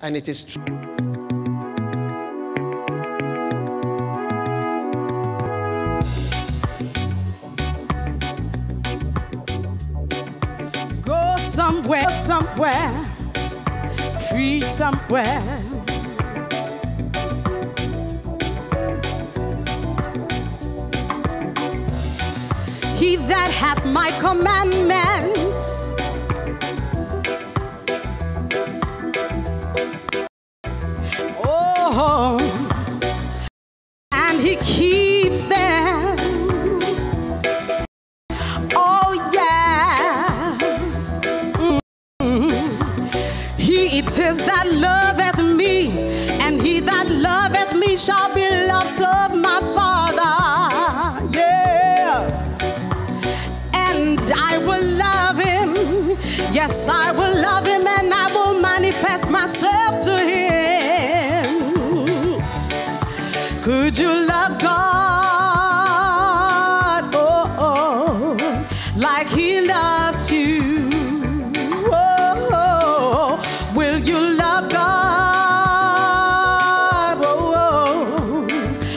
And it is true. Go somewhere, preach somewhere. He that hath my commandments and he keeps them. Oh yeah. He it is that loveth me, and he that loveth me shall be loved of my Father. Yeah. And I will love him. Yes, I will love him, and I will manifest myself to him. Could you love God? Oh, like he loves you. Oh, will you love God? Oh,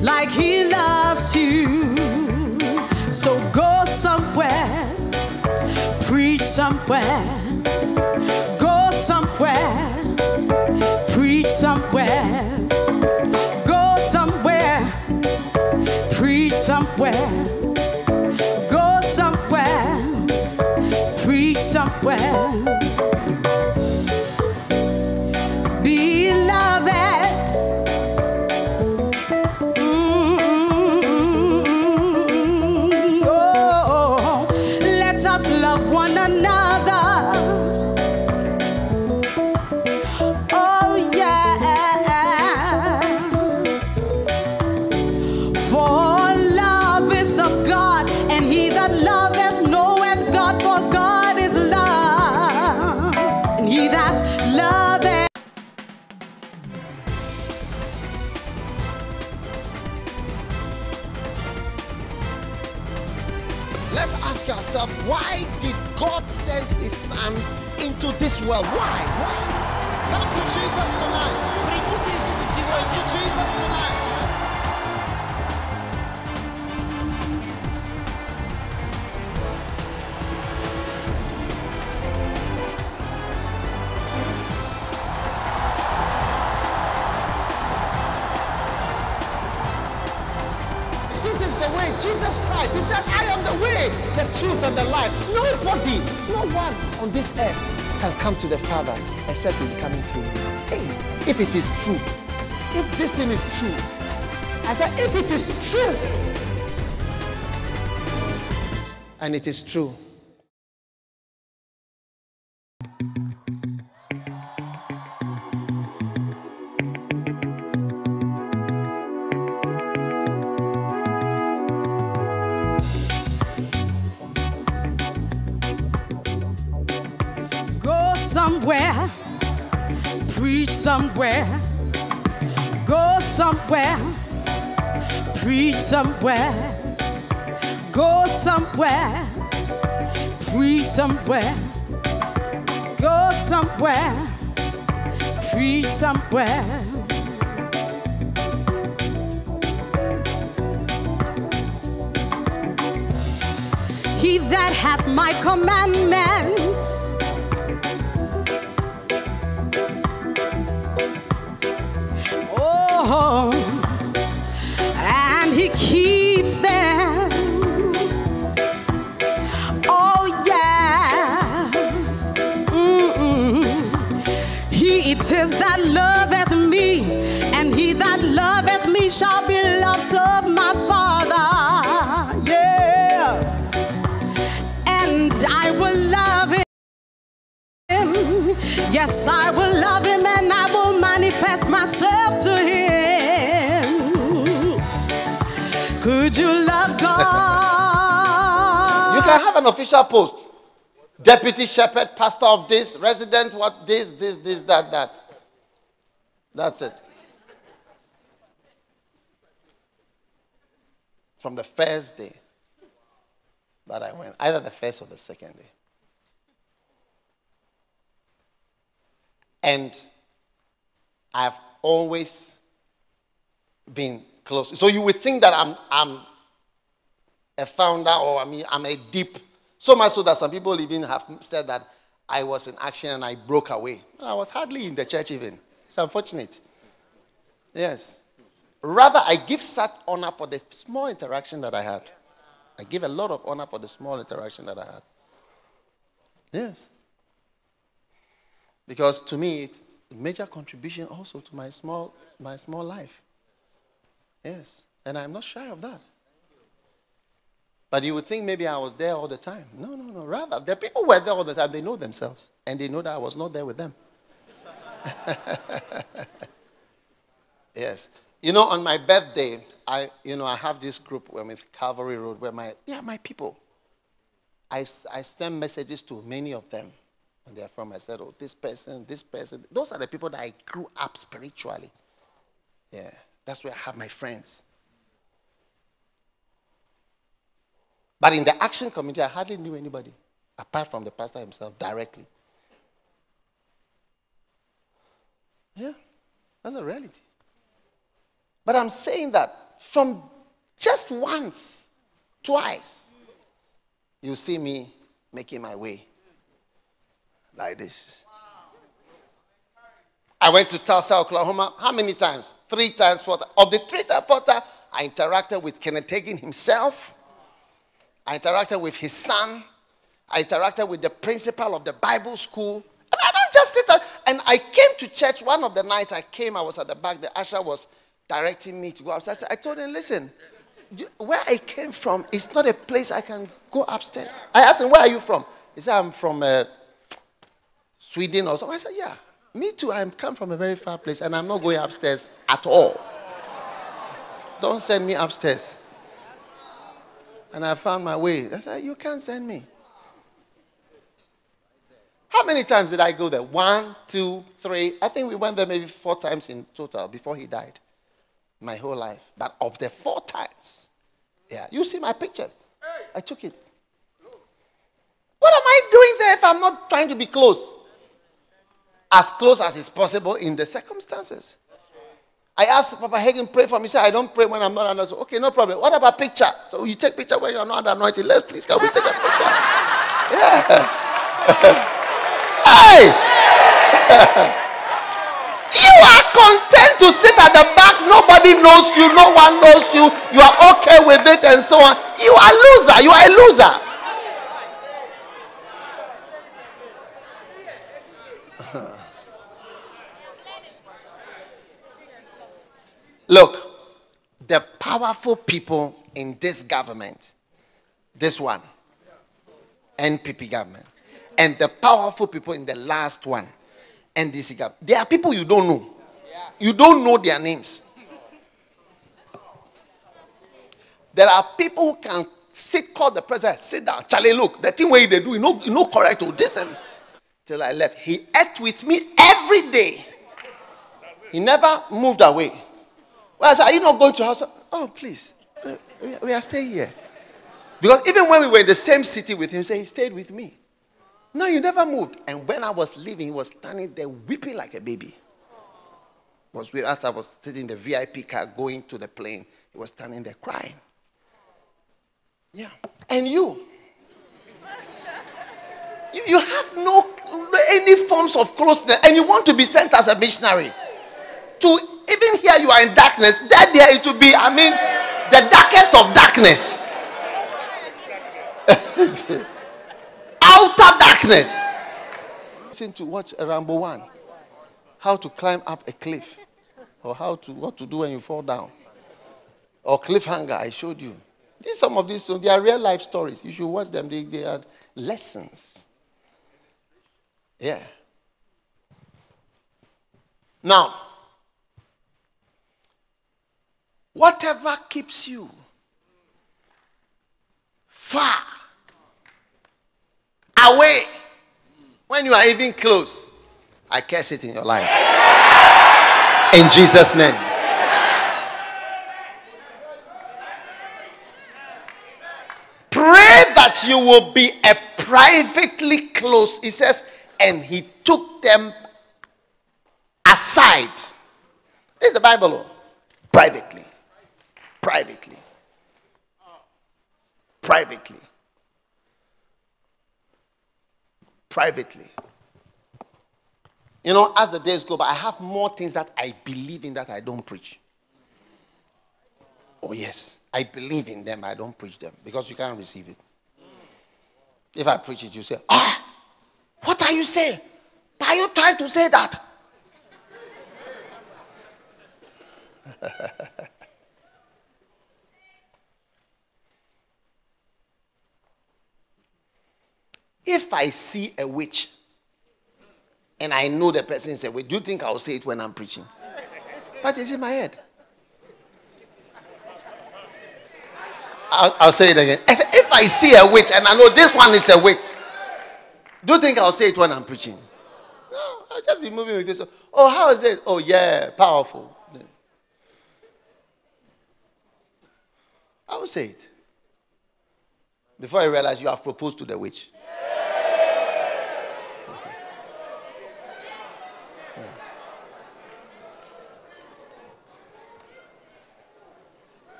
like he loves you. So go somewhere, preach somewhere. Go somewhere, preach somewhere. Go somewhere, preach somewhere. Go somewhere, preach somewhere. Beloved, oh, let us love one another. Oh yeah, for love is of God, and he that loveth knoweth God, for God is love, and he that loveth. Let's ask ourselves, why did God send his son into this world? Why? Come to Jesus tonight. Come to Jesus tonight. This is the way, Jesus Christ. He said, I am the way, the truth, and the life. Nobody, no one on this earth can come to the Father except he's coming through me. Hey, if it is true, if this thing is true, I said, if it is true, and it is true. Somewhere, preach somewhere. Go somewhere, preach somewhere. Go somewhere, preach somewhere. Go somewhere, preach somewhere. He that hath my commandments and he keeps them. Oh yeah. He it is that loveth me, and he that loveth me shall be loved of my Father. Yeah. And I will love him. Yes, I will love him, and I will manifest myself to him. Could you love God? You can have an official post. Deputy shepherd, pastor of this, resident, what, this, that. That's it. From the first day that I went, either the first or the second day. And I've always been close. So you would think that I'm a founder, or I'm a deep. So much so that some people even have said that I was in action and I broke away. I was hardly in the church even. It's unfortunate. Yes. Rather, I give such honor for the small interaction that I had. I give a lot of honor for the small interaction that I had. Yes. Because to me, it's a major contribution also to my small life. Yes. And I'm not shy of that. But you would think maybe I was there all the time. No. Rather, the people who were there all the time, they know themselves. And they know that I was not there with them. Yes. On my birthday, I have this group with Calvary Road where my people. I send messages to many of them. And they're from, I said, oh, this person. Those are the people that I grew up spiritually. Yeah. That's where I have my friends. But in the action community, I hardly knew anybody, apart from the pastor himself, directly. Yeah, that's a reality. But I'm saying that from just once, twice, you see me making my way like this. I went to Tulsa, Oklahoma. How many times? 3 times, 4 times. Of the 3 times, 4 times, I interacted with Kenneth Hagin himself. I interacted with his son. I interacted with the principal of the Bible school. I don't just sit there. And I came to church. One of the nights I came, I was at the back. The usher was directing me to go upstairs. I told him, listen, where I came from is not a place I can go upstairs. I asked him, where are you from? He said, I'm from Sweden or something. I said, yeah, me too. I come from a very far place and I'm not going upstairs at all. Don't send me upstairs. And I found my way. I said, you can't send me. How many times did I go there? 1, 2, 3. I think we went there maybe 4 times in total before he died. My whole life. But of the 4 times, yeah, you see my pictures. I took it. What am I doing there if I'm not trying to be close? As close as is possible in the circumstances. I asked Papa Hagin, pray for me. He said, I don't pray when I'm not anointed. So, okay, no problem. What about picture? So you take picture when you're not anointed. Let's please, can we take a picture? Yeah. Hey! You are content to sit at the back. Nobody knows you. No one knows you. You are okay with it and so on. You are a loser. You are a loser. Look, the powerful people in this government, this one, NPP government, and the powerful people in the last one, NDC government, there are people you don't know. You don't know their names. There are people who can call the president, sit down, Charlie, look, the thing where they do, you know correct, this and till I left. He ate with me every day. He never moved away. Well, I said, are you not going to house? Oh, please. We are staying here. Because even when we were in the same city with him, he stayed with me. No, you never moved. And when I was leaving, he was standing there weeping like a baby. As I was sitting in the VIP car going to the plane, he was standing there crying. Yeah. And you have any forms of closeness, and you want to be sent as a missionary. To even here you are in darkness, there it will be, the darkest of darkness. Outer darkness. Listen to watch a Rambo 1. How to climb up a cliff. Or what to do when you fall down. Or cliffhanger, I showed you. Some of these, they are real life stories. You should watch them. They are lessons. Yeah. Now, whatever keeps you far, away, when you are even close, I curse it in your life. In Jesus' name. Pray that you will be a privately close. He says, and he took them aside This is the Bible. Oh. Privately. Privately. Privately. Privately. You know, as the days go by, I have more things that I believe in that I don't preach. Oh, yes. I believe in them, I don't preach them because you can't receive it. If I preach it, you say, what are you saying? Are you trying to say that? If I see a witch and I know the person is a witch, do you think I'll say it when I'm preaching? But it's in my head. I'll say it again. If I see a witch and I know this one is a witch, do you think I'll say it when I'm preaching? No, I'll just be moving with this. Oh, how is it? Oh, yeah, powerful. I will say it. Before I realize you have proposed to the witch.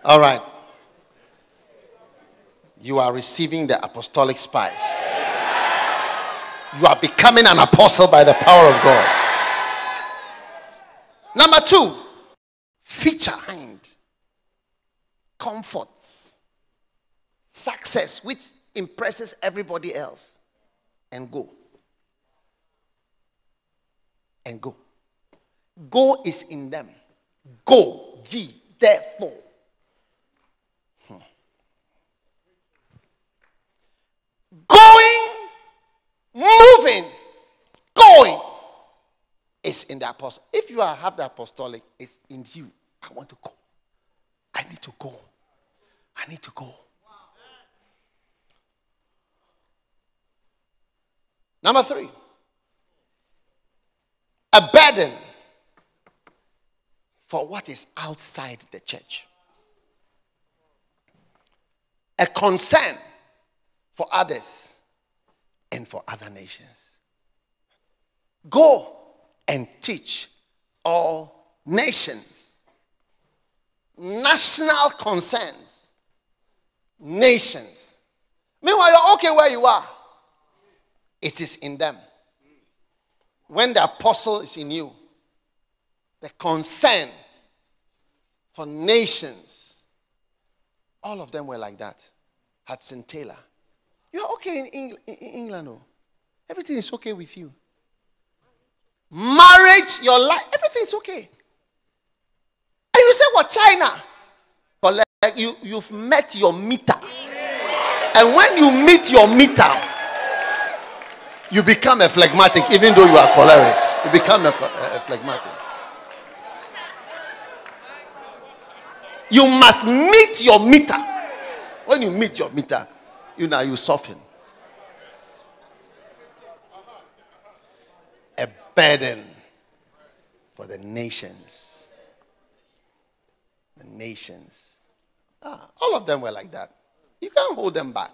All right. You are receiving the apostolic spice. You are becoming an apostle by the power of God. Number 2, feature behind comforts, success, which impresses everybody else. And go. And go. Go is in them. Go, ye, therefore. Going, moving, going is in the apostle. If you have the apostolic, it's in you. I want to go. I need to go. I need to go. Number 3, a burden for what is outside the church. A concern for others and for other nations. Go and teach all nations. National concerns. Nations. Meanwhile, you're okay where you are. It is in them. When the apostle is in you, the concern for nations, all of them were like that. Hudson Taylor. You're okay in England, oh. Everything is okay with you. Marriage, your life, everything is okay. And you say, what, China? But like you've met your meter. And when you meet your meter, you become a phlegmatic, even though you are choleric. You become a phlegmatic. You must meet your meter. When you meet your meter, you soften. A burden for the nations. The nations. All of them were like that. You can't hold them back.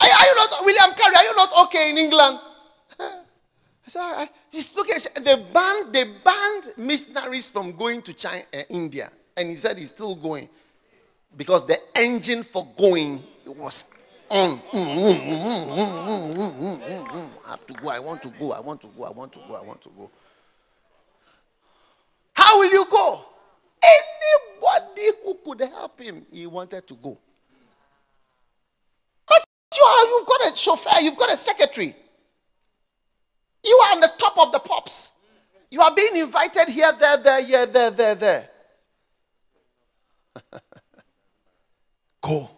Are you not, William Carey, are you not okay in England? So they banned missionaries from going to China, India. And he said he's still going. Because the engine for going was on. I have to go. I want to go. I want to go. I want to go. I want to go. How will you go? Anybody who could help him, he wanted to go. But you've got a chauffeur. You've got a secretary. You are on the top of the pops. You are being invited here, there. Go,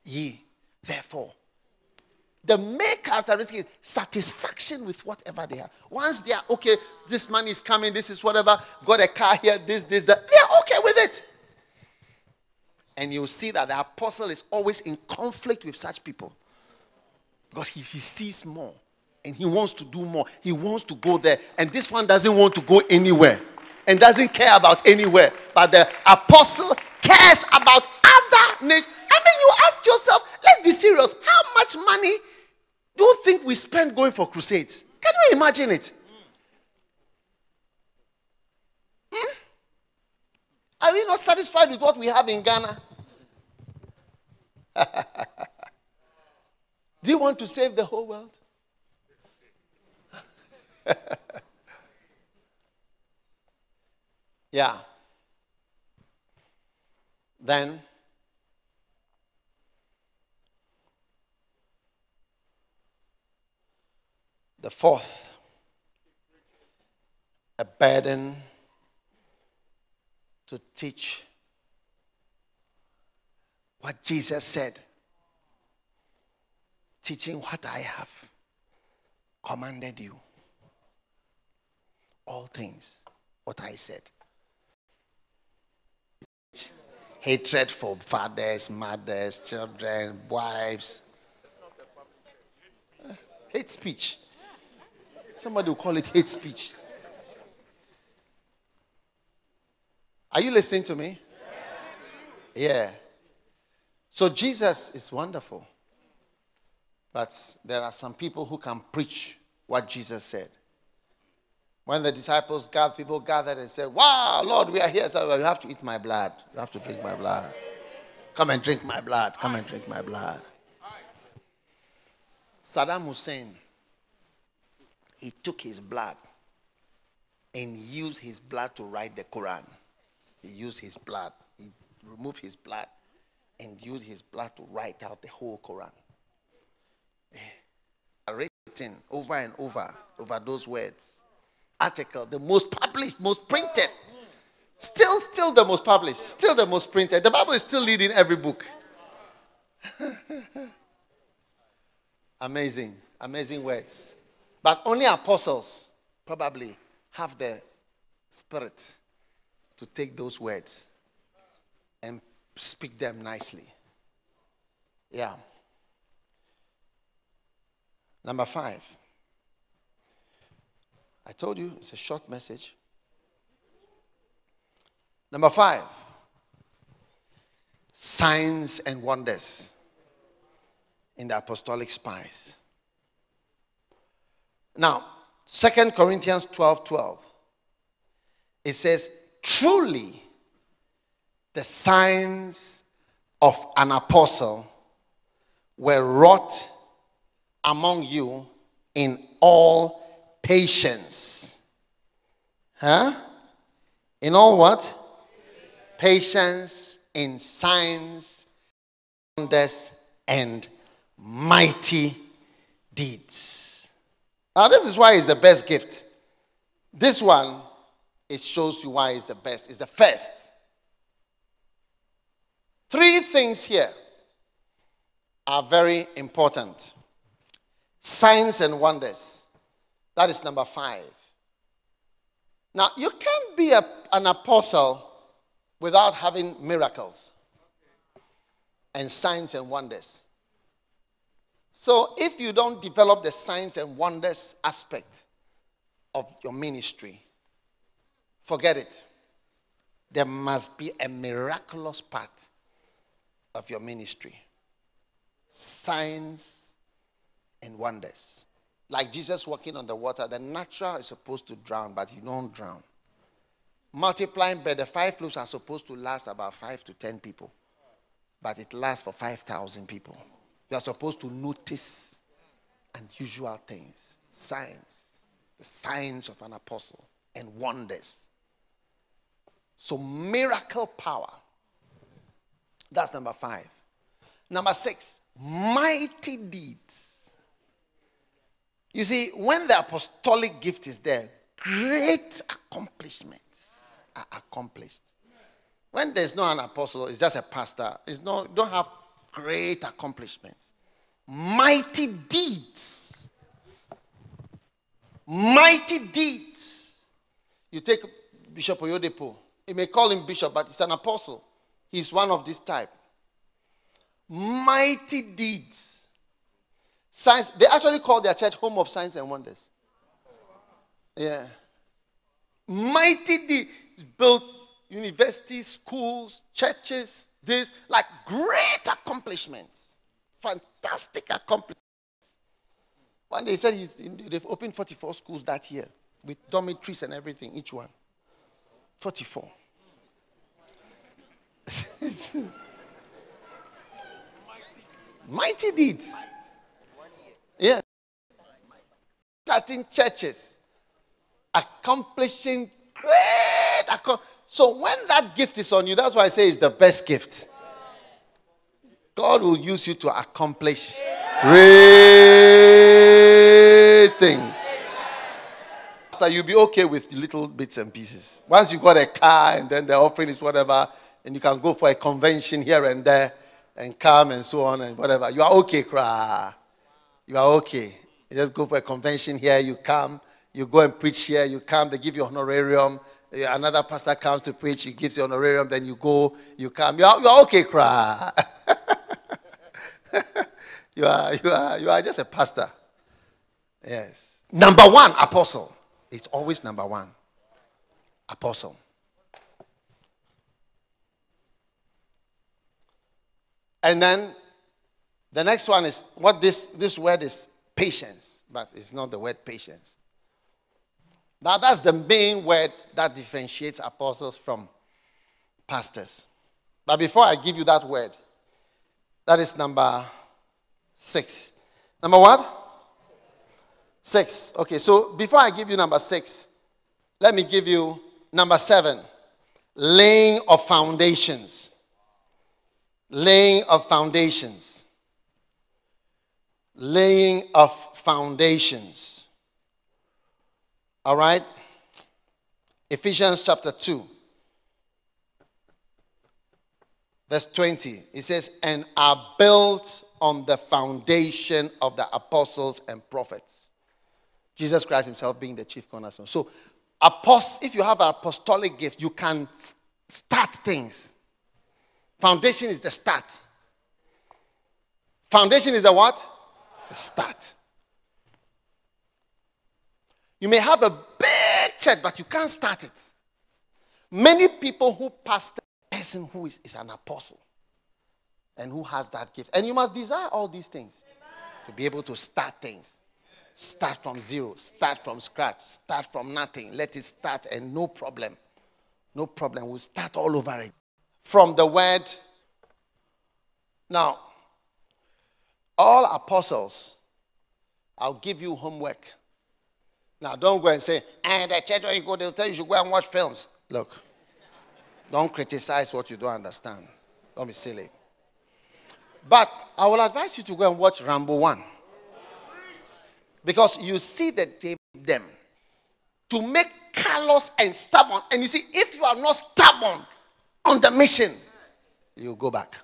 ye, therefore. The main characteristic is satisfaction with whatever they have. Once they are okay, this money is coming, this is whatever, got a car here, this, that, they are okay with it. And you'll see that the apostle is always in conflict with such people. Because he sees more. And he wants to do more. He wants to go there. And this one doesn't want to go anywhere. And doesn't care about anywhere. But the apostle cares about other nations. I mean, you ask yourself, let's be serious. How much money do you think we spend going for crusades? Can you imagine it? Are we not satisfied with what we have in Ghana? Do you want to save the whole world? Yeah. Then, the fourth, a burden to teach what Jesus said. Teaching what I have commanded you. All things, what I said. Hatred for fathers, mothers, children, wives. Hate speech. Somebody will call it hate speech. Are you listening to me? Yeah. So Jesus is wonderful. But there are some people who can preach what Jesus said. When the disciples gathered, people gathered and said, "Wow, Lord, we are here. So you have to eat my blood. You have to drink my blood. Come and drink my blood. Come and drink my blood." Saddam Hussein, he took his blood and used his blood to write the Quran. He used his blood. He removed his blood and used his blood to write out the whole Quran. Written over and over those words. Article, the most published, most printed. Still the most published, still the most printed. The Bible is still leading every book. Amazing words. But only apostles probably have the spirit to take those words and speak them nicely. Yeah. Number 5. I told you it's a short message. Number 5. Signs and wonders in the apostolic spies. Now, 2 Corinthians 12:12. It says, "Truly, the signs of an apostle were wrought among you in all patience." In all what? Patience, in signs, wonders, and mighty deeds. Now, this is why it's the best gift. This one, it shows you why it's the best. It's the first. 3 things here are very important. Signs and wonders. That is number 5. Now, you can't be an apostle without having miracles and signs and wonders. So, if you don't develop the signs and wonders aspect of your ministry, forget it. There must be a miraculous part of your ministry. Signs and wonders. Like Jesus walking on the water, the natural is supposed to drown, but you don't drown. Multiplying bread, the 5 loaves are supposed to last about 5 to 10 people, but it lasts for 5,000 people. You are supposed to notice unusual things, signs, the signs of an apostle, and wonders. So miracle power. That's number 5. Number 6, mighty deeds. You see, when the apostolic gift is there, great accomplishments are accomplished. When there's no an apostle, it's just a pastor. You don't have great accomplishments. Mighty deeds. Mighty deeds. You take Bishop Oyedepo. You may call him bishop, but he's an apostle. He's one of this type. Mighty deeds. Signs. They actually call their church Home of Signs and Wonders. Yeah. Mighty deeds. Built universities, schools, churches. This, like great accomplishments. Fantastic accomplishments. One day he said they've opened 44 schools that year with dormitories and everything, each one. 44. Mighty deeds. Yeah. Starting churches. Accomplishing great. So when that gift is on you, that's why I say it's the best gift. God will use you to accomplish great things. So you'll be okay with little bits and pieces. Once you got a car and then the offering is whatever, and you can go for a convention here and there and come and so on and whatever. You are okay, cry. You are okay. You just go for a convention here, you come, you go and preach here, you come, they give you honorarium. Another pastor comes to preach, he gives you honorarium, then you go, you come. You are okay, cry. You are just a pastor. Yes. Number one, apostle. It's always number one. Apostle. And then the next one is what this word is patience, but it's not the word patience. Now that's the main word that differentiates apostles from pastors. But before I give you that word, that is number 6. Number what? 6. Okay, so before I give you number 6, let me give you number 7. Laying of foundations. Laying of foundations. Laying of foundations. All right? Ephesians chapter 2. Verse 20. It says, and are built on the foundation of the apostles and prophets. Jesus Christ himself being the chief cornerstone. So, if you have an apostolic gift, you can start things. Foundation is the start. Foundation is the what? The start. You may have a big church, but you can't start it. Many people who pastor a person who is an apostle and who has that gift. And you must desire all these things to be able to start things. Start from zero. Start from scratch. Start from nothing. Let it start and no problem. No problem. We'll start all over it. From the word. Now, all apostles, I'll give you homework. Now, don't go and say, the church where you go, they'll tell you should go and watch films. Look, don't criticize what you don't understand. Don't be silly. But I will advise you to go and watch Rambo 1. Because you see that they them to make callous and stubborn. And you see, if you are not stubborn on the mission, you go back.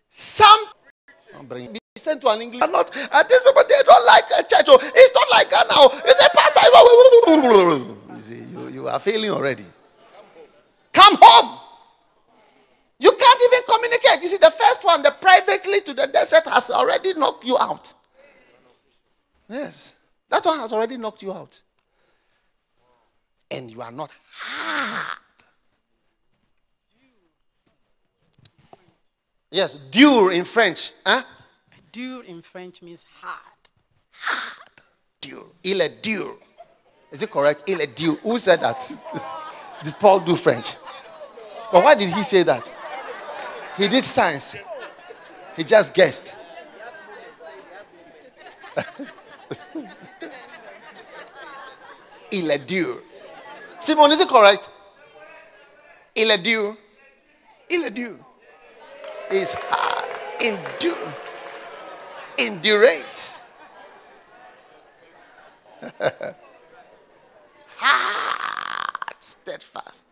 Some be sent to an English. Not these people, they don't like a church. Oh, it's not like that now. It's a pastor. You see, you are failing already. Come home. You can't even communicate. You see, the first one, the privately to the desert, has already knocked you out. Yes. That one has already knocked you out. And you are not hard. Yes, dur in French. Huh? Dur in French means hard. Hard. Dur. Il est dur. Is it correct? Il est dur. Who said that? Did Paul do French? But why did he say that? He did science. He just guessed. Il est dur. Simon, is it correct? Il est dur. Il est dur. It's hard. Endure. Endurate. Hard. Steadfast.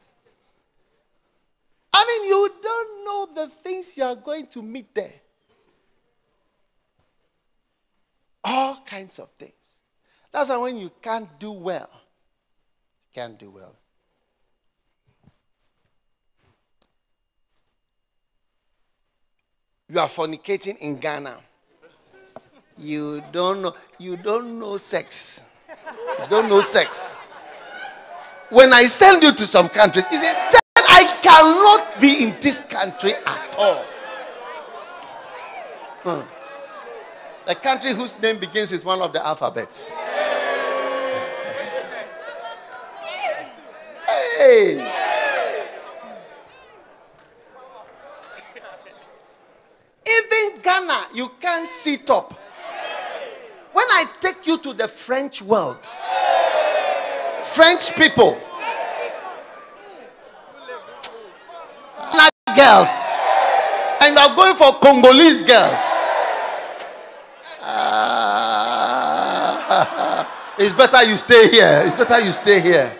I mean, you don't know the things you are going to meet there. All kinds of things. That's why when you can't do well, you can't do well. You are fornicating in Ghana. You don't know sex. You don't know sex. When I send you to some countries, you say, I cannot be in this country at all. The country whose name begins with one of the alphabets. Hey! Ghana, you can't sit up. When I take you to the French world, French people, girls, and are going for Congolese girls. It's better you stay here. It's better you stay here.